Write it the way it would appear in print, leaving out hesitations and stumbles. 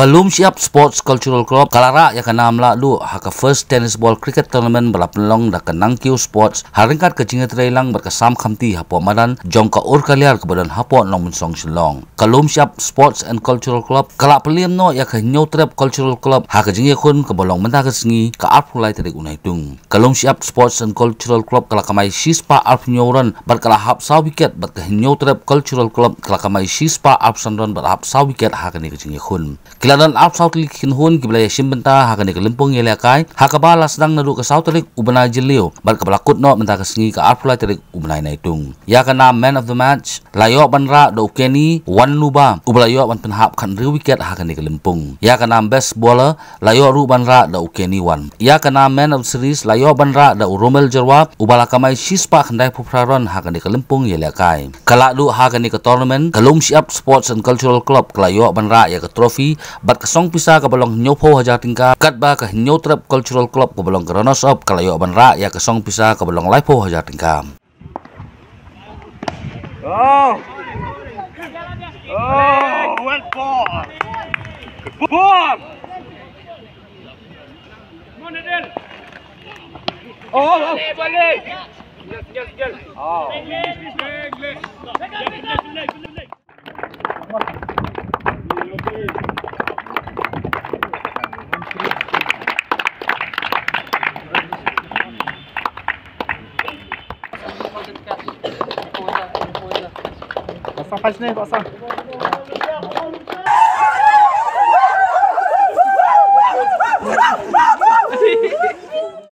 Kalum siap Sports Cultural Club kalara ya kana amla lu haka first tennis ball cricket tournament balapnlong da kanang kiu sports haringkat ke jingat reilang berkesam khamti hapo madan jongka ur kaliar kebadan hapo nong song silong. Kalum siap Sports and Cultural Club kala peliem no ya ka trap Cultural Club haka jinge kun ke bolong menta kesngi ka arpulai tadi unai tung. Kalum siap Sports and Cultural Club kala kamai sispa arp nyoran berkala hap sa wicket ber ka trap Cultural Club kala kamai sispa arp sanron ber hap sa wicket haka ni ke jinge kun. Kiladan Arp South Lik Kinhun Kiblaya Simbenta Haka ni Kalimpong Yeliakai Haka bala sedang nadu ke South Lik Ubanai Jilio Bar Kabalakut no Menta kesengi ke Arp Fulai Terik Ubanai Naitung Ya kana Man of the Match Layo Banra Do Ukeni Wan Luba Ubalayo Wan Penhap Kan Ri Wicket Haka ni Kalimpong Ya kana Best Bowler Layo Ru Banra Do Ukeni Wan Ya kana Man of the Series Layo Banra Do Romel Jerwa Ubalakamai Shispa Khandai Pupraron Haka ni Kalimpong Yeliakai Kalak du Haka ni ke tournament Kalum siap Sports and Cultural Club Kelayo Banra Ya ke trofi bat kasong pisa ka balong nyopo haja tingka kat ba ka trap Cultural Club ka balong runners up kalayo banra ya kasong pisa ka balong laipo haja tingka. Oh, well ball. Ball. Oh, balik. Gel. Oh. Pasang pas ni, pasang.